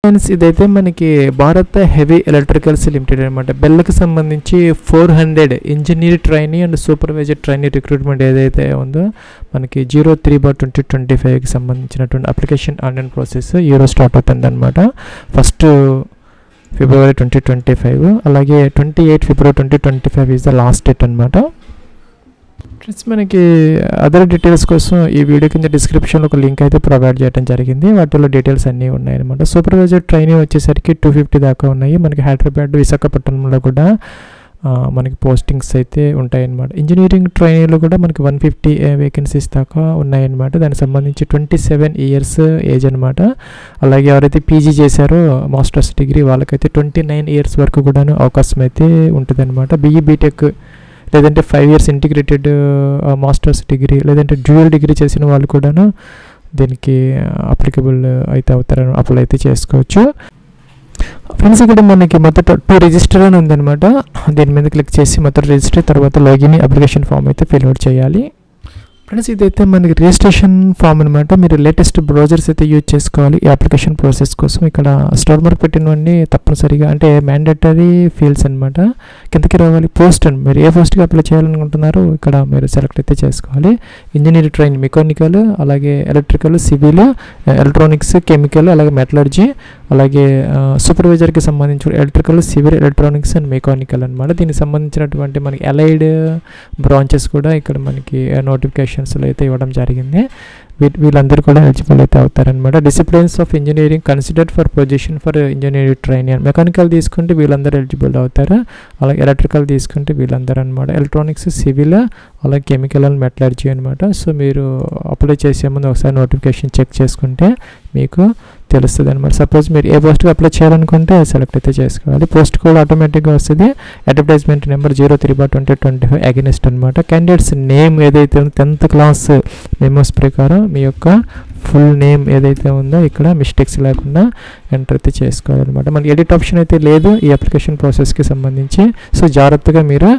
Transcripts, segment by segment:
Friends ఇదైతే మనకి Bharat heavy electricals limited అనమాట. బెల్కి సంబంధించి 400 engineer trainee and supervisor trainee recruitment ఏదైతే ఉందో మనకి 03/2025కి సంబంధించినటువంటి అప్లికేషన్ ఆన్లైన్ ప్రాసెస్ ఈరోజు స్టార్ట్ అవుతుంది అనమాట. 1 ఫిబ్రవరి 2025, అలాగే 28 ఫిబ్రవరి 2025 ఈజ్ ద లాస్ట్ డేట్ అనమాట. ఫ్రెండ్స్ మనకి అదర్ డీటెయిల్స్ కోసం ఈ వీడియో కింద డిస్క్రిప్షన్లో ఒక లింక్ అయితే ప్రొవైడ్ చేయడం జరిగింది. వాటిలో డీటెయిల్స్ అన్నీ ఉన్నాయన్నమాట. సూపర్వైజర్ ట్రైనింగ్ వచ్చేసరికి 250 దాకా ఉన్నాయి. మనకి హైదరాబాద్, విశాఖపట్నంలో కూడా మనకి పోస్టింగ్స్ అయితే ఉంటాయన్నమాట. ఇంజనీరింగ్ ట్రైనింగ్లో కూడా మనకి 150 వేకెన్సీస్ దాకా ఉన్నాయన్నమాట. దానికి సంబంధించి 27 ఇయర్స్ ఏజ్ అనమాట. అలాగే ఎవరైతే పీజీ చేశారో మాస్టర్స్ డిగ్రీ వాళ్ళకైతే 29 ఇయర్స్ వరకు కూడా అవకాశం అయితే ఉంటుంది అనమాట. బీఈ బీటెక్ లేదంటే 5 ఇయర్స్ ఇంటిగ్రేటెడ్ మాస్టర్స్ డిగ్రీ లేదంటే డ్యూయల్ డిగ్రీ చేసిన వాళ్ళు కూడాను దీనికి అప్లికబుల్ అయితే అవుతారు, అప్లై అయితే చేసుకోవచ్చు. ఫ్రెండ్స్ ఇక్కడ మనకి మొదట 2 రిజిస్టర్ అని ఉందన్నమాట. దీని మీద క్లిక్ చేసి మొదట రిజిస్టర్, తర్వాత లాగిన్ అప్లికేషన్ ఫామ్ అయితే ఫిల్ అవుట్ చేయాలి. ఫ్రెండ్స్ ఇదైతే మనకి రిజిస్ట్రేషన్ ఫామ్ అనమాట. మీరు లేటెస్ట్ బ్రౌజర్స్ అయితే యూజ్ చేసుకోవాలి ఈ అప్లికేషన్ ప్రాసెస్ కోసం. ఇక్కడ స్టార్ మార్క్ పెట్టినవన్నీ తప్పనిసరిగా అంటే మ్యాండేటరీ ఫీల్డ్స్ అనమాట. కిందకి రావాలి. పోస్ట్ అని మీరు ఏ పోస్ట్కి అప్లై చేయాలనుకుంటున్నారో ఇక్కడ మీరు సెలెక్ట్ అయితే చేసుకోవాలి. ఇంజనీర్ ట్రైన్ మెకానికల్, అలాగే ఎలక్ట్రికల్, సివిల్, ఎలక్ట్రానిక్స్, కెమికల్, అలాగే మెటలర్జీ, అలాగే సూపర్వైజర్కి సంబంధించిన electrical, civil, electronics and mechanical అనమాట. దీనికి సంబంధించినటువంటి మనకి అలైడ్ బ్రాంచెస్ కూడా ఇక్కడ మనకి నోటిఫికేషన్స్లో అయితే ఇవ్వడం జరిగింది. వీళ్ళందరూ కూడా ఎలిజిబుల్ అయితే అవుతారనమాట. Disciplines of engineering considered for position for engineering training. Mechanical తీసుకుంటే వీళ్ళందరూ ఎలిజిబుల్ అవుతారు. అలాగే ఎలక్ట్రికల్ తీసుకుంటే వీళ్ళందరూ అనమాట. ఎలక్ట్రానిక్స్, సివిల్, అలాగే కెమికల్ అండ్ మెటలర్జీ అనమాట. సో మీరు అప్లై చేసే ముందు ఒకసారి నోటిఫికేషన్ చెక్ చేసుకుంటే మీకు తెలుస్తుంది అనమాట. సపోజ్ మీరు ఏ పోస్ట్కి అప్లై చేయాలనుకుంటే సెలెక్ట్ అయితే చేసుకోవాలి. పోస్ట్ కూడా ఆటోమేటిక్గా వస్తుంది. అడ్వర్టైజ్మెంట్ నెంబర్ 03/2025 అగెనిస్ట్ అనమాట. క్యాండిడేట్స్ నేమ్ ఏదైతే ఉందో 10th క్లాస్ మెమోస్ ప్రకారం మీ యొక్క ఫుల్ నేమ్ ఏదైతే ఉందో ఇక్కడ మిస్టేక్స్ లేకుండా ఎంటర్ అయితే చేసుకోవాలన్నమాట. మనకి ఎడిట్ ఆప్షన్ అయితే లేదు ఈ అప్లికేషన్ ప్రాసెస్కి సంబంధించి. సో జాగ్రత్తగా మీరు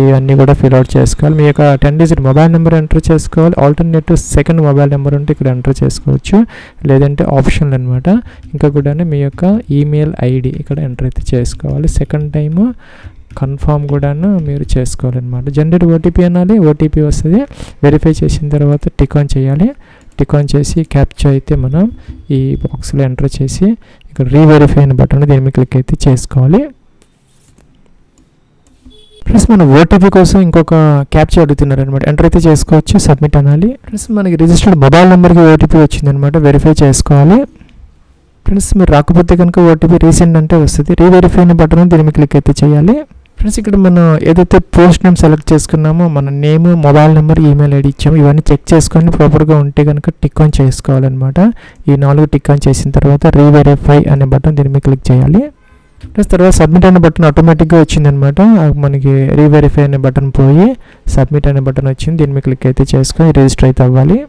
ఇవన్నీ కూడా ఫిల్ అవుట్ చేసుకోవాలి. మీ యొక్క 10 డిజిట్ మొబైల్ నెంబర్ ఎంటర్ చేసుకోవాలి. ఆల్టర్నేటివ్ సెకండ్ మొబైల్ నెంబర్ ఉంటే ఇక్కడ ఎంటర్ చేసుకోవచ్చు, లేదంటే ఆప్షన్లు అనమాట. ఇంకా కూడా మీ యొక్క ఈమెయిల్ ఐడి ఇక్కడ ఎంటర్ అయితే చేసుకోవాలి. సెకండ్ టైము కన్ఫామ్ కూడాను మీరు చేసుకోవాలన్నమాట. జనరేట్ ఓటీపీ అనాలి. ఓటీపీ వస్తుంది. వెరిఫై చేసిన తర్వాత టిక్ ఆన్ చేయాలి. టిక్ ఆన్ చేసి క్యాప్చా అయితే మనం ఈ బాక్స్లో ఎంటర్ చేసి ఇక్కడ రీవెరిఫై అనే బటన్ దీని మీద క్లిక్ అయితే చేసుకోవాలి. ప్లస్ మన ఓటీపీ కోసం ఇంకొక క్యాప్చా అడుగుతున్నారు అనమాట. ఎంటర్ అయితే చేసుకోవచ్చు. సబ్మిట్ అనాలి. ప్లస్ మనకి రిజిస్టర్డ్ మొబైల్ నెంబర్కి ఓటీపీ వచ్చిందనమాట. వెరిఫై చేసుకోవాలి. ఫ్రెండ్స్ మీరు రాకపోతే కనుక ఓటీపీ రీసెండ్ అంటే వస్తుంది. రీవెరిఫై అనే బటన్ దీని మీద క్లిక్ అయితే చేయాలి. ఫ్రెండ్స్ ఇక్కడ మనం ఏదైతే పోస్ట్ నేమ్ సెలెక్ట్ చేసుకున్నామో మన name, mobile number, email ID ఇచ్చాము. ఇవన్నీ చెక్ చేసుకొని ప్రాపర్గా ఉంటే కనుక టిక్ ఆన్ చేసుకోవాలన్నమాట. ఈ 4 టిక్ ఆన్ చేసిన తర్వాత రీవెరిఫై అనే బటన్ దీని మీద క్లిక్ చేయాలి. ప్లస్ తర్వాత సబ్మిట్ అనే బటన్ ఆటోమేటిక్గా వచ్చిందనమాట. మనకి రీవెరిఫై అనే బటన్ పోయి సబ్మిట్ అనే బటన్ వచ్చింది. దీని మీద క్లిక్ అయితే చేసుకొని రిజిస్టర్ అయితే అవ్వాలి.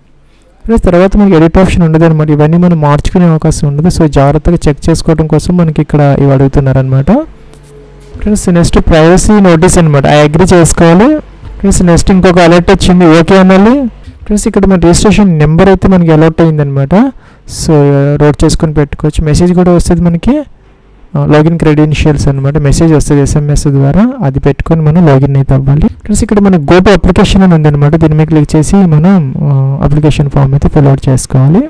ప్లస్ తర్వాత మనకి ఎడిట్ ఆప్షన్ ఉండదు అనమాట. ఇవన్నీ మనం మార్చుకునే అవకాశం ఉండదు. సో జాగ్రత్తగా చెక్ చేసుకోవడం కోసం మనకి ఇక్కడ ఇవి అడుగుతున్నారనమాట. ఫ్రెండ్స్ నెక్స్ట్ ప్రైవసీ నోటీస్ అనమాట. ఐ అగ్రీ చేసుకోవాలి. ఫ్రెండ్స్ నెక్స్ట్ ఇంకొక అలర్ట్ వచ్చింది, ఓకే అనాలి. ఫ్రెండ్స్ ఇక్కడ మన రిజిస్ట్రేషన్ నెంబర్ అయితే మనకి అలర్ట్ అయిందనమాట. సో నోట్ చేసుకొని పెట్టుకోవచ్చు. మెసేజ్ కూడా వస్తుంది మనకి, లాగిన్ క్రెడెన్షియల్స్ అనమాట. మెసేజ్ వస్తుంది SMS ద్వారా. అది పెట్టుకొని మనం లాగిన్ అయితే అవ్వాలి. ఫ్రెండ్స్ ఇక్కడ మనకి గో టు అప్లికేషన్ అని ఉందన్నమాట. దీని మీద క్లిక్ చేసి మనం అప్లికేషన్ ఫామ్ అయితే ఫిల్ అవుట్ చేసుకోవాలి.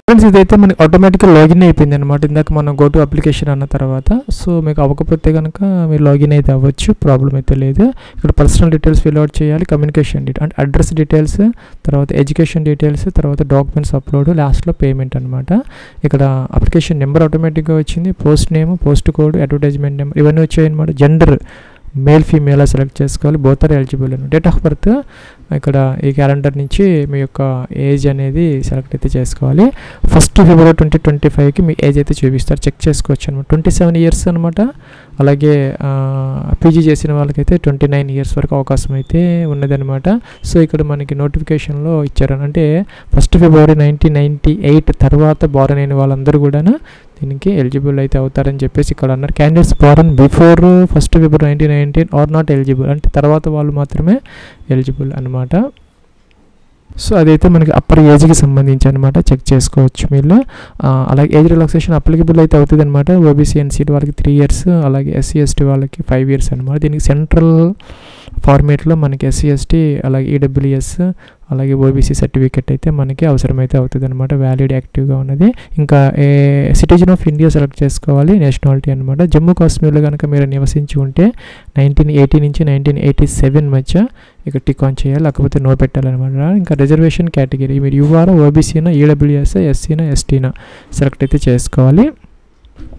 ఫ్రెండ్స్ ఇదైతే మనకి ఆటోమేటిక్గా లాగిన్ అయిపోయింది అనమాట. ఇందాక మనం గో టు అప్లికేషన్ అన్న తర్వాత. సో మీకు అవ్వకపోతే కనుక మీరు లాగిన్ అయితే అవ్వచ్చు, ప్రాబ్లం అయితే లేదు. ఇక్కడ పర్సనల్ డీటెయిల్స్ ఫిల్ అవుట్ చేయాలి. కమ్యూనికేషన్ డీటెయిల్ అంటే అడ్రస్ డీటెయిల్స్, తర్వాత ఎడ్యుకేషన్ డీటెయిల్స్, తర్వాత డాక్యుమెంట్స్ అప్లోడ్, లాస్ట్లో పేమెంట్ అనమాట. ఇక్కడ అప్లికేషన్ నెంబర్ ఆటోమేటిక్గా వచ్చింది. Post name, post code, advertisement number ఇవన్నీ వచ్చాయి అనమాట. జెండర్ మేల్ ఫీమేల్ సెలెక్ట్ చేసుకోవాలి. బోత్ ఆర్ ఎలిజిబుల్ అని. డేట్ ఆఫ్ బర్త్ ఇక్కడ ఈ క్యాలెండర్ నుంచి మీ యొక్క ఏజ్ అనేది సెలెక్ట్ అయితే చేసుకోవాలి. 1 ఫిబ్రవరి 2025కి మీ ఏజ్ అయితే చూపిస్తారు, చెక్ చేసుకోవచ్చు అనమాట. 27 ఇయర్స్ అనమాట. అలాగే పీజీ చేసిన వాళ్ళకైతే 29 ఇయర్స్ వరకు అవకాశం అయితే ఉన్నదనమాట. సో ఇక్కడ మనకి నోటిఫికేషన్లో ఇచ్చారు అంటే 1 ఫిబ్రవరి 1998 తర్వాత బారన్ అయిన వాళ్ళందరూ కూడా దీనికి ఎలిజిబుల్ అయితే అవుతారని చెప్పేసి ఇక్కడ అన్నారు. Candidates born before 1 February 1919 are not eligible అంటే తర్వాత వాళ్ళు మాత్రమే ఎలిజిబుల్ అనమాట. సో అదైతే మనకి అప్పర్ ఏజ్కి సంబంధించి అనమాట, చెక్ చేసుకోవచ్చు మీరు. అలాగే ఏజ్ రిలాక్సేషన్ అప్లికబుల్ అయితే అవుతుంది అనమాట. ఓబీసీ ఎన్సీటీ వాళ్ళకి 3 years, అలాగే ఎస్సీ ఎస్టీ వాళ్ళకి 5 years అనమాట. దీనికి సెంట్రల్ ఫార్మేట్లో మనకి ఎస్సీ ఎస్టీ అలాగే ఈడబ్ల్యూఎస్ అలాగే ఓబీసీ సర్టిఫికేట్ అయితే మనకి అవసరమైతే అవుతుంది అనమాట, వ్యాలిడ్ యాక్టివ్గా ఉన్నది. ఇంకా సిటిజన్ ఆఫ్ ఇండియా సెలెక్ట్ చేసుకోవాలి, నేషనాలిటీ అనమాట. జమ్మూ కాశ్మీర్లో కనుక మీరు నివసించి ఉంటే 1980 నుంచి 1987 మధ్య ఇక టిక్ ఆన్ చేయాలి, లేకపోతే నో పెట్టాలన్నమాట. ఇంకా రిజర్వేషన్ కేటగిరీ మీరు యూఆర్ ఓబీసీనా ఈడబ్ల్యూఎస్ ఎస్సీనా ఎస్టీనా సెలెక్ట్ అయితే చేసుకోవాలి.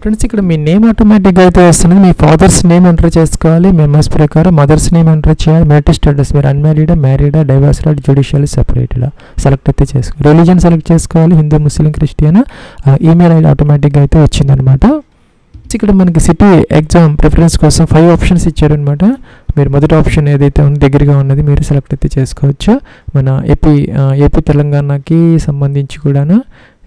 ఫ్రెండ్స్ ఇక్కడ మీ నేమ్ ఆటోమేటిక్గా అయితే వస్తుంది. మీ ఫాదర్స్ నేమ్ ఎంటర్ చేసుకోవాలి మెంబర్స్ ప్రకారం, మదర్స్ నేమ్ ఎంటర్ చేయాలి, మ్యారిటల్ స్టేటస్ మీరు అన్మ్యారీడా మ్యారీడా డైవర్స్డా జ్యుడిషియల్ సెపరేటెడా సెలెక్ట్ అయితే చేసుకోవాలి. రిలీజన్ సెలెక్ట్ చేసుకోవాలి, హిందూ ముస్లిం క్రిస్టియన్. ఈమెయిల్ ఐడి ఆటోమేటిక్గా అయితే వచ్చిందనమాట. ఇక్కడ మనకి సిటీ ఎగ్జామ్ ప్రిఫరెన్స్ కోసం 5 options ఇచ్చారనమాట. మీరు మొదటి ఆప్షన్ ఏదైతే ఉంది దగ్గరగా ఉన్నది మీరు సెలెక్ట్ అయితే చేసుకోవచ్చు. మన ఏపీ తెలంగాణకి సంబంధించి కూడాను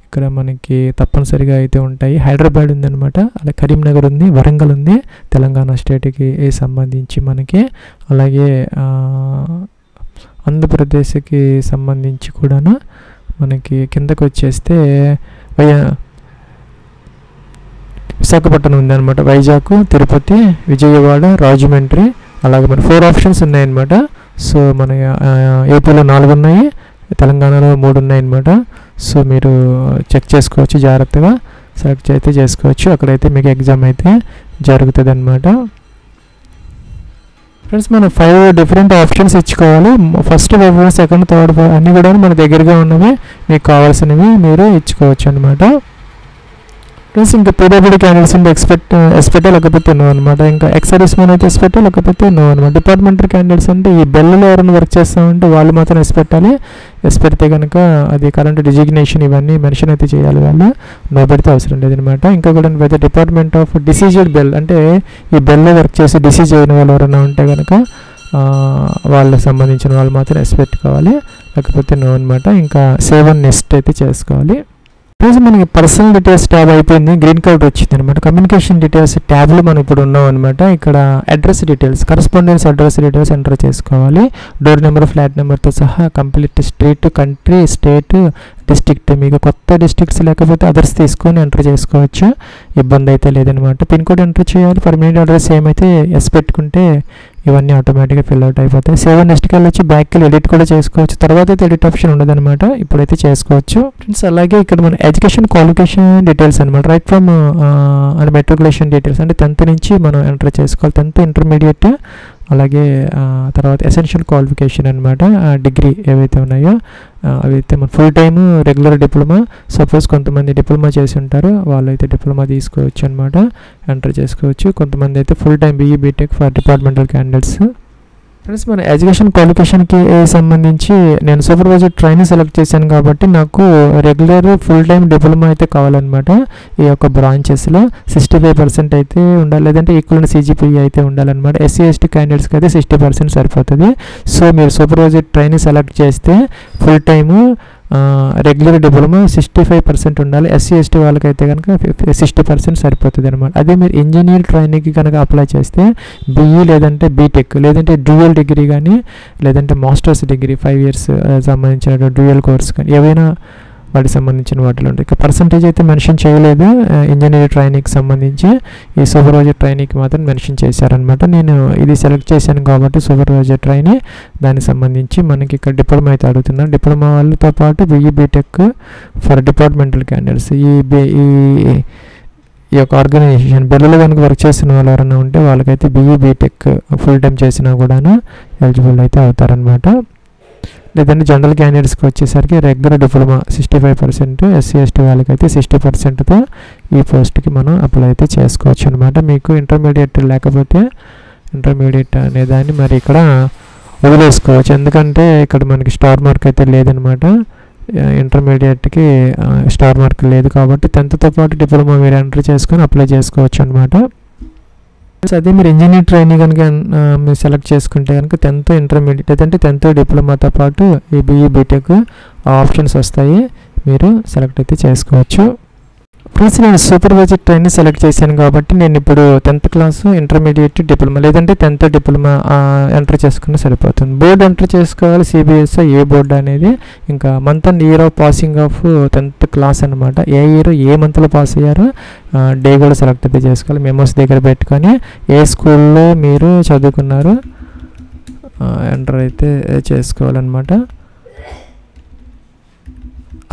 ఇక్కడ మనకి తప్పనిసరిగా అయితే ఉంటాయి. హైదరాబాద్ ఉందన్నమాట, అలాగే కరీంనగర్ ఉంది, వరంగల్ ఉంది తెలంగాణ స్టేట్కి సంబంధించి మనకి. అలాగే ఆంధ్రప్రదేశ్కి సంబంధించి కూడాను మనకి కిందకు వచ్చేస్తే విశాఖపట్నం ఉందన్నమాట, వైజాగ్, తిరుపతి, విజయవాడ, రాజమండ్రి. అలాగే మన 4 options ఉన్నాయన్నమాట. సో మన ఏపీలో 4 ఉన్నాయి, తెలంగాణలో 3 ఉన్నాయన్నమాట. సో మీరు చెక్ చేసుకోవచ్చు, జాగ్రత్తగా సెలెక్ట్ అయితే చేసుకోవచ్చు. అక్కడైతే మీకు ఎగ్జామ్ అయితే జరుగుతుంది అనమాట. ఫ్రెండ్స్ మనం 5 different options ఇచ్చుకోవాలి. ఫస్ట్, సెకండ్, థర్డ్ అన్నీ కూడా మన దగ్గరగా ఉన్నవి, మీకు కావాల్సినవి మీరు ఇచ్చుకోవచ్చు అనమాట. ఫ్రెండ్స్ ఇంకా పీడబ్ల్యూడీ క్యాండిడేట్స్ ఉంటే ఎక్స్పెక్ట్ లేకపోతే నో అనమాట. ఇంకా ఎక్సర్వీస్ మ్యాన్ అయితే ఎక్స్పెక్ట్ లేకపోతే నో అనమాట. డిపార్ట్మెంటల్ క్యాండిడేట్స్ అంటే ఈ బెల్లలో ఎవరైనా వర్క్ చేస్తామంటే వాళ్ళు మాత్రం ఎక్స్పెక్టాలి. ఎక్స్పెక్టే కనుక అది కరెంట్ డిజిగ్నేషన్ ఇవన్నీ మెన్షన్ అయితే చేయాలి, వాళ్ళు నో పెడితే అవసరం లేదనమాట. ఇంకా కూడా అయితే డిపార్ట్మెంట్ ఆఫ్ డిసీజ్డ్ బెల్ అంటే ఈ బెల్లో వర్క్ చేసి డిసీజ్ అయిన వాళ్ళు ఎవరైనా ఉంటే కనుక వాళ్ళకి సంబంధించిన వాళ్ళు మాత్రం ఎక్స్పెక్ట్ కావాలి, లేకపోతే నో అనమాట. ఇంకా సేవ్ అండ్ నెక్స్ట్ అయితే చేసుకోవాలి. ఈరోజు మనకి పర్సనల్ డీటెయిల్స్ ట్యాబ్ అయిపోయింది, గ్రీన్ కలర్ వచ్చింది అనమాట. కమ్యూనికేషన్ డీటెయిల్స్ ట్యాబ్లో మనం ఇప్పుడు ఉన్నాం అనమాట. ఇక్కడ address details, correspondence address details enter చేసుకోవాలి. డోర్ నెంబర్, ఫ్లాట్ నెంబర్తో సహా complete street, country, state, district. మీకు కొత్త డిస్ట్రిక్ట్స్ లేకపోతే అదర్స్ తీసుకొని ఎంటర్ చేసుకోవచ్చు, ఇబ్బంది అయితే లేదనమాట. పిన్ కోడ్ ఎంటర్ చేయాలి. పర్మనెంట్ అడ్రస్ ఏమైతే ఎస్ పెట్టుకుంటే ఇవన్నీ ఆటోమేటిక్గా ఫిల్ అవుట్ అయిపోతాయి. సేవ్ నెక్స్ట్కి వెళ్ళొచ్చి బ్యాక్కి ఎడిట్ కూడా చేసుకోవచ్చు. తర్వాత అయితే ఎడిట్ ఆప్షన్ ఉండదన్నమాట, ఇప్పుడైతే చేసుకోవచ్చు. ఫ్రెండ్స్ అలాగే ఇక్కడ మన ఎడ్యుకేషన్ క్వాలిఫికేషన్ డీటెయిల్స్ అనమాట. Right from and matriculation details అంటే 10th నుంచి మనం ఎంటర్ చేసుకోవాలి. 10th ఇంటర్మీడియట్, అలాగే తర్వాత ఎసెన్షియల్ క్వాలిఫికేషన్ అనమాట. డిగ్రీ ఏవైతే ఉన్నాయో అవైతే మన full time regular diploma. Suppose కొంతమంది డిప్లొమా చేసి ఉంటారు, వాళ్ళు అయితే డిప్లొమా తీసుకోవచ్చు అనమాట, ఎంటర్ చేసుకోవచ్చు. కొంతమంది అయితే full time BE BTech for departmental candidates. Friends మన ఎడ్యుకేషన్ క్వాలిఫికేషన్కి సంబంధించి నేను సూపర్వైజర్ ట్రైనింగ్ సెలెక్ట్ చేశాను కాబట్టి నాకు రెగ్యులర్ ఫుల్ టైం డిప్లొమా అయితే కావాలన్నమాట. ఈ యొక్క బ్రాంచెస్లో 65% అయితే ఉండాలి, లేదంటే ఈక్వలెంట్ CGPA అయితే ఉండాలన్నమాట. SC ST క్యాండిడేట్స్కి అయితే 60% సరిపోతుంది. సో మీరు సూపర్వైజర్ ట్రైనింగ్ సెలెక్ట్ చేస్తే ఫుల్ టైము రెగ్యులర్ డిప్లొమా 65% ఉండాలి. SC ST వాళ్ళకైతే కనుక 60% సరిపోతుంది అనమాట. అదే మీరు ఇంజనీర్ ట్రైనింగ్కి కనుక అప్లై చేస్తే BE లేదంటే BTech లేదంటే డ్యూయల్ డిగ్రీ కానీ లేదంటే మాస్టర్స్ డిగ్రీ 5 years సంబంధించిన డ్యూయల్ కోర్స్ కానీ ఏవైనా వాటికి సంబంధించిన వాటిలో ఉంటాయి. ఇక పర్సంటేజ్ అయితే మెన్షన్ చేయలేదు ఇంజనీర్ ట్రైనింగ్కి సంబంధించి, ఈ సూపర్వైజర్ ట్రైనింగ్కి మాత్రం మెన్షన్ చేశారనమాట. నేను ఇది సెలెక్ట్ చేశాను కాబట్టి సూపర్వైజర్ ట్రైనింగ్ దానికి సంబంధించి మనకి ఇక్కడ డిప్లొమా అయితే అడుగుతున్నాను. డిప్లొమా వాళ్ళతో పాటు BE BTech for departmental candidates. ఈ యొక్క ఆర్గనైజేషన్ బెల్లలో కనుక వర్క్ చేసిన వాళ్ళు ఎవరైనా ఉంటే వాళ్ళకైతే BE BTech ఫుల్ టైం చేసినా కూడాను ఎలిజిబుల్ అయితే అవుతారనమాట. లేదంటే జనరల్ క్యాండిడేట్స్కి వచ్చేసరికి రెగ్యులర్ డిప్లొమా 65%, SC ST వాళ్ళకైతే 60%తో ఈ పోస్ట్కి మనం అప్లై అయితే చేసుకోవచ్చు అనమాట. మీకు ఇంటర్మీడియట్ లేకపోతే ఇంటర్మీడియట్ అనేదాన్ని మరి ఇక్కడ వదిలేసుకోవచ్చు, ఎందుకంటే ఇక్కడ మనకి స్టార్ మార్క్ అయితే లేదనమాట. ఇంటర్మీడియట్కి స్టార్ మార్క్ లేదు కాబట్టి 10thతో పాటు డిప్లొమా మీరు ఎంటర్ చేసుకొని అప్లై చేసుకోవచ్చు అనమాట. అదే మీరు ఇంజనీర్ ట్రైనింగ్ కనుక మీరు సెలెక్ట్ చేసుకుంటే కనుక 10th ఇంటర్మీడియట్ లేదంటే 10th డిప్లొమాతో పాటు ఈ BE BTech ఆప్షన్స్ వస్తాయి, మీరు సెలెక్ట్ అయితే చేసుకోవచ్చు. ఫ్రెండ్స్ నేను సూపర్వైజర్ ట్రైనింగ్ సెలెక్ట్ చేశాను కాబట్టి నేను ఇప్పుడు 10th క్లాసు ఇంటర్మీడియట్ డిప్లొమా లేదంటే 10th డిప్లొమా ఎంటర్ చేసుకుని సరిపోతుంది. బోర్డు ఎంటర్ చేసుకోవాలి, సిబిఎస్ఈ ఏ బోర్డు అనేది, ఇంకా month and year of passing of 10th class అనమాట. ఏ ఇయర్ ఏ మంత్లో పాస్ అయ్యారో డే కూడా సెలెక్ట్ అయితే చేసుకోవాలి. మెమోస్ దగ్గర పెట్టుకొని ఏ స్కూల్లో మీరు చదువుకున్నారో ఎంటర్ అయితే చేసుకోవాలన్నమాట.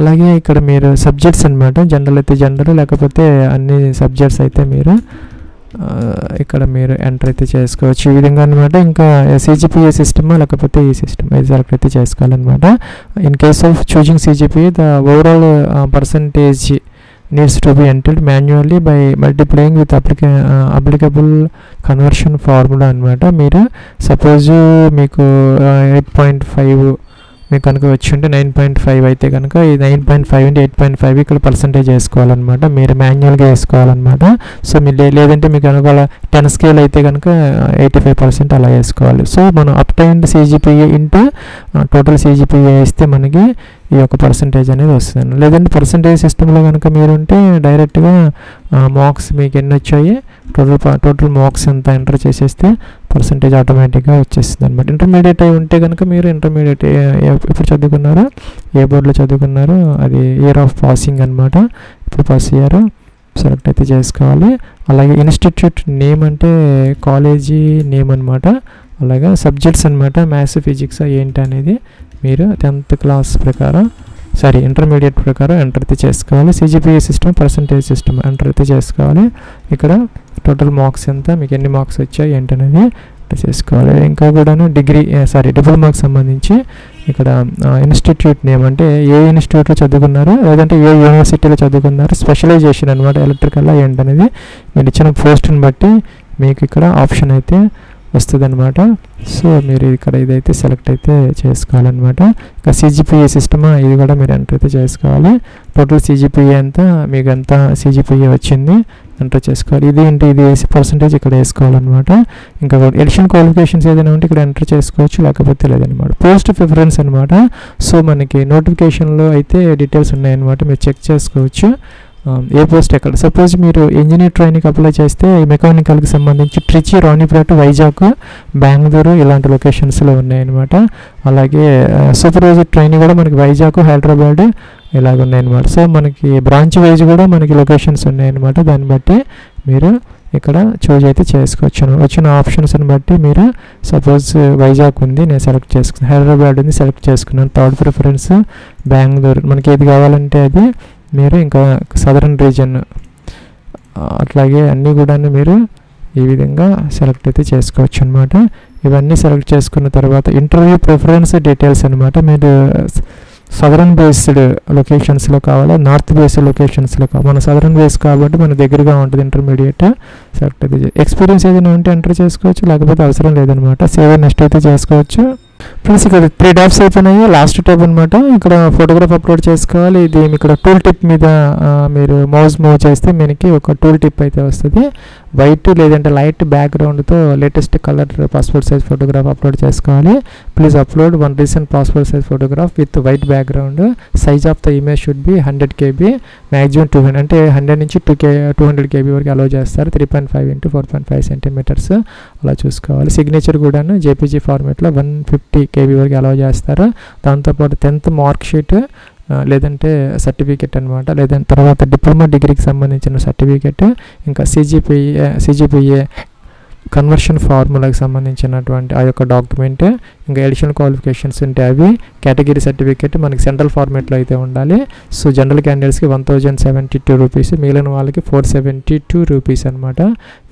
అలాగే ఇక్కడ మీరు సబ్జెక్ట్స్ అనమాట, జనరల్ అయితే జనరల్, లేకపోతే అన్ని సబ్జెక్ట్స్ అయితే మీరు ఇక్కడ మీరు ఎంటర్ అయితే చేసుకోవచ్చు ఈ విధంగా అనమాట. ఇంకా సిజిపిఏ సిస్టమా లేకపోతే ఈ సిస్టమ్ ఇది సెలెక్ట్ అయితే చేసుకోవాలన్నమాట. In case of choosing CGPA the overall percentage needs to be entered manually by multiplying with applicable conversion formula అనమాట. మీరు సపోజ్ మీకు 8.5 మీకు కనుక వచ్చి ఉంటే 9.5 అయితే కనుక ఈ 9.5 అంటే 8.5 ఇక్కడ పర్సంటేజ్ వేసుకోవాలన్నమాట. మీరు మాన్యువల్గా వేసుకోవాలన్నమాట. సో మీరు లేదంటే మీకు కనుక 10 స్కేల్ అయితే కనుక 85% అలా వేసుకోవాలి. సో మనం obtained CGPA into total CGPA వేస్తే మనకి ఈ యొక్క పర్సంటేజ్ అనేది వస్తుంది. లేదంటే పర్సంటేజ్ సిస్టంలో కనుక మీరు ఉంటే డైరెక్ట్గా మార్క్స్ మీకు ఎన్ని వచ్చాయి టోటల్ మార్క్స్ ఎంత ఎంటర్ చేసేస్తే పర్సంటేజ్ ఆటోమేటిక్గా వచ్చేస్తుంది అనమాట. ఇంటర్మీడియట్ అయి ఉంటే కనుక మీరు ఇంటర్మీడియట్ ఎప్పుడు చదువుకున్నారో ఏ బోర్డులో చదువుకున్నారో అది ఇయర్ ఆఫ్ పాసింగ్ అనమాట, ఇప్పుడు పాస్ అయ్యారో సెలెక్ట్ అయితే చేసుకోవాలి. అలాగే ఇన్స్టిట్యూట్ నేమ్ అంటే కాలేజీ నేమ్ అనమాట. అలాగే సబ్జెక్ట్స్ అనమాట, మ్యాథ్స్ ఫిజిక్స్ ఏంటి అనేది మీరు 10th క్లాస్ ప్రకారం ఇంటర్మీడియట్ ప్రకారం ఎంటర్ అయితే చేసుకోవాలి. CGPA system percentage system enter అయితే చేసుకోవాలి. ఇక్కడ టోటల్ మార్క్స్ ఎంత, మీకు ఎన్ని మార్క్స్ వచ్చాయి ఏంటనేది చేసుకోవాలి. ఇంకా కూడాను డిప్లొమాకి సంబంధించి ఇక్కడ ఇన్స్టిట్యూట్ నేమ్ అంటే ఏ ఇన్స్టిట్యూట్లో చదువుకున్నారు లేదంటే ఏ యూనివర్సిటీలో చదువుకున్నారు, స్పెషలైజేషన్ అనమాట ఎలక్ట్రికల్ ఏంటనేది మీరు ఇచ్చిన పోస్ట్ని బట్టి మీకు ఇక్కడ ఆప్షన్ అయితే వస్తుంది అనమాట. సో మీరు ఇక్కడ ఇదైతే సెలెక్ట్ అయితే చేసుకోవాలన్నమాట. ఇంకా సిజిపిఏ సిస్టమా ఇది కూడా మీరు ఎంటర్ అయితే చేసుకోవాలి. టోటల్ సిజిపిఏ అంతా మీకు ఎంత సిజిపిఏ వచ్చింది ఎంటర్ చేసుకోవాలి. ఇది వేసి పర్సంటేజ్ ఇక్కడ వేసుకోవాలన్నమాట. ఇంకా ఎడిషన్ క్వాలిఫికేషన్స్ ఏదైనా ఉంటే ఇక్కడ ఎంటర్ చేసుకోవచ్చు, లేకపోతే లేదనమాట. పోస్ట్ ప్రిఫరెన్స్ అనమాట. సో మనకి నోటిఫికేషన్లో అయితే డీటెయిల్స్ ఉన్నాయన్నమాట, మీరు చెక్ చేసుకోవచ్చు ఏ పోస్ట్ ఎక్కడ. సపోజ్ మీరు ఇంజనీర్ ట్రైనింగ్ అప్లై చేస్తే మెకానికల్కి సంబంధించి ట్రిచి, రాణిపేట, వైజాగ్, బెంగళూరు ఇలాంటి లొకేషన్స్లో ఉన్నాయన్నమాట. అలాగే సూపర్వైజర్ ట్రైనింగ్ కూడా మనకి వైజాగ్, హైదరాబాద్ ఇలాగ ఉన్నాయన్నమాట. సో మనకి బ్రాంచ్ వైజ్ కూడా మనకి లొకేషన్స్ ఉన్నాయన్నమాట. దాన్ని బట్టి మీరు ఇక్కడ చూజ్ అయితే చేసుకోవచ్చు. వచ్చిన ఆప్షన్స్ని బట్టి మీరు సపోజ్ వైజాగ్ ఉంది నేను సెలెక్ట్ చేసుకున్నాను, హైదరాబాద్ ఉంది సెలెక్ట్ చేసుకున్నాను, థర్డ్ ప్రిఫరెన్స్ బెంగళూరు, మనకి ఏది కావాలంటే అది మీరు ఇంకా సదరన్ రీజన్ అట్లాగే అన్నీ కూడా మీరు ఈ విధంగా సెలెక్ట్ అయితే చేసుకోవచ్చు అనమాట. ఇవన్నీ సెలెక్ట్ చేసుకున్న తర్వాత ఇంటర్వ్యూ ప్రిఫరెన్స్ డీటెయిల్స్ అనమాట. మీరు సదరన్ బేస్డ్ లొకేషన్స్లో కావాలా, నార్త్ బేస్డ్ లొకేషన్స్లో కావాలి. మన సదరన్ బేస్ కాబట్టి మన దగ్గరగా ఉంటుంది ఇంటర్మీడియట్ సెలెక్ట్ అయితే. ఎక్స్పీరియన్స్ ఏదైనా ఉంటే ఎంటర్ చేసుకోవచ్చు, లేకపోతే అవసరం లేదనమాట. సేవ్ నెక్స్ట్ అయితే చేసుకోవచ్చు. ఫ్రెండ్స్ ఇక్కడ 3 ట్యాబ్స్ అయిపోయినాయి. లాస్ట్ ట్యాబ్ అనమాట. ఇక్కడ ఫోటోగ్రాఫ్ అప్లోడ్ చేసుకోవాలి. ఇది ఇక్కడ టూల్ టిప్ మీద మీరు మౌస్ మూవ్ చేస్తే మనకి ఒక టూల్ టిప్ అయితే వస్తుంది. వైట్ లేదంటే లైట్ బ్యాక్గ్రౌండ్తో latest colour passport size photograph upload చేసుకోవాలి. Please upload 1 recent passport size photograph with white background. Size of the image should be 100 KB, maximum 200 అంటే 100 నుంచి 200 KB వరకు అలో చేస్తారు. 3.5 x 4.5 cm అలా చూసుకోవాలి. సిగ్నేచర్ కూడాను జేపీజీ ఫార్మేట్లో 150 KB వరకు అలో చేస్తారు. దాంతోపాటు 10th మార్క్ షీట్ లేదంటే సర్టిఫికెట్ అనమాట, లేదంటే తర్వాత డిప్లొమా డిగ్రీకి సంబంధించిన సర్టిఫికెట్, ఇంకా సిజిపిఏ కన్వర్షన్ ఫార్ములాకి సంబంధించినటువంటి ఆ యొక్క డాక్యుమెంట్, ఇంకా ఎడిషనల్ క్వాలిఫికేషన్స్ ఉంటే అవి, కేటగిరీ సర్టిఫికేట్ మనకి సెంట్రల్ ఫార్మేట్లో అయితే ఉండాలి. సో జనరల్ క్యాండిడేట్స్కి 1072 రూపీస్, మిగిలిన వాళ్ళకి 472 రూపీస్ అనమాట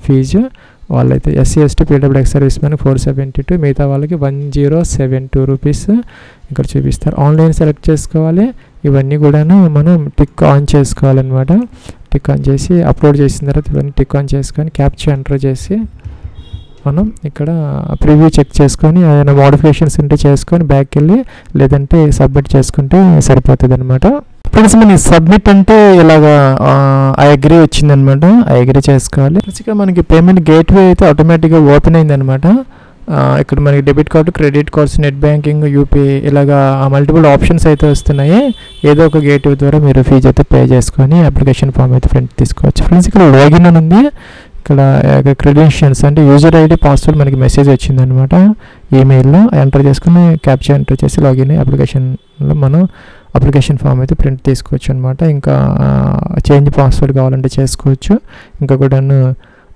ఫీజు. వాళ్ళైతే SC ST PWX service man 472, మిగతా వాళ్ళకి 1072 రూపీస్ ఇక్కడ చూపిస్తారు. ఆన్లైన్ సెలెక్ట్ చేసుకోవాలి. ఇవన్నీ కూడాను మనం టిక్ ఆన్ చేసుకోవాలన్నమాట. టిక్ ఆన్ చేసి అప్లోడ్ చేసిన తర్వాత ఇవన్నీ టిక్ ఆన్ చేసుకొని క్యాప్చా ఎంటర్ చేసి మనం ఇక్కడ ప్రివ్యూ చెక్ చేసుకొని ఏదైనా మోడిఫికేషన్స్ ఉంటే చేసుకొని బ్యాక్ వెళ్ళి లేదంటే సబ్మిట్ చేసుకుంటే సరిపోతుంది అనమాట. ఫ్రెండ్స్ మనకి సబ్మిట్ అంటే ఇలాగా ఐ అగ్రీ వచ్చిందనమాట, ఐ అగ్రీ చేసుకోవాలి. ఇక్కడ మనకి పేమెంట్ గేట్వే అయితే ఆటోమేటిక్గా ఓపెన్ అయిందనమాట. ఇక్కడ మనకి debit card, credit cards, net banking, UPI ఇలాగా మల్టిపుల్ ఆప్షన్స్ అయితే వస్తున్నాయి. ఏదో ఒక గేట్వే ద్వారా మీరు ఫీజు అయితే పే చేసుకొని అప్లికేషన్ ఫామ్ అయితే ప్రింట్ తీసుకోవచ్చు. ఫ్రెండ్స్ ఇక్కడ లాగిన్ అని ఉంది. ఇక్కడ క్రెడెన్షియల్స్ అంటే యూజర్ ఐడి, పాస్వర్డ్ మనకి మెసేజ్ వచ్చిందనమాట ఈమెయిల్లో. ఎంటర్ చేసుకుని క్యాప్చా ఎంటర్ చేసి లాగిన్ అప్లికేషన్లో మనం అప్లికేషన్ ఫామ్ అయితే ప్రింట్ తీసుకోవచ్చు అనమాట. ఇంకా చేంజ్ పాస్వర్డ్ కావాలంటే చేసుకోవచ్చు. ఇంకా కూడా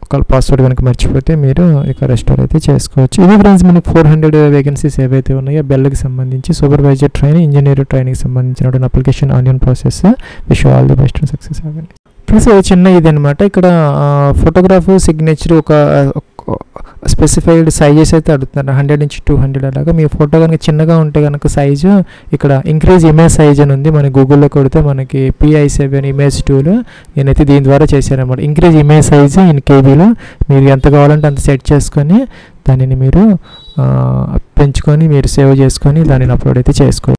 ఒక పాస్వర్డ్ కనుక మర్చిపోతే మీరు ఇక రెస్టోర్ అయితే చేసుకోవచ్చు. ఇది ఫ్రెండ్స్ మనకి 400 వేకెన్సీస్ ఏవైతే ఉన్నాయో బెల్కి సంబంధించి సూపర్వైజర్ ట్రైనింగ్, ఇంజనీర్ ట్రైనింగ్కి సంబంధించిన application online process. Wish you all the best and success అవ్వండి. ఫ్రెండ్స్ చిన్న ఇది అనమాట. ఇక్కడ ఫోటోగ్రాఫ్, సిగ్నేచర్, ఒక స్పెసిఫైడ్ సైజెస్ అయితే అడుగుతున్నారు. 100 నుంచి 200 అలాగా. మీ ఫోటో కనుక చిన్నగా ఉంటే కనుక సైజు ఇక్కడ ఇంక్రీజ్ ఇమేజ్ సైజ్ అని ఉంది. మన గూగుల్లో కొడితే మనకి PI7 ఇమేజ్ టూల్ నేనైతే దీని ద్వారా చేశాను అనమాట. ఇంక్రీజ్ ఇమేజ్ సైజు ఇన్ కేబీలో మీరు ఎంత కావాలంటే అంత సెట్ చేసుకొని దానిని మీరు పెంచుకొని మీరు సేవ్ చేసుకొని దానిని అప్లోడ్ అయితే చేసుకోవచ్చు.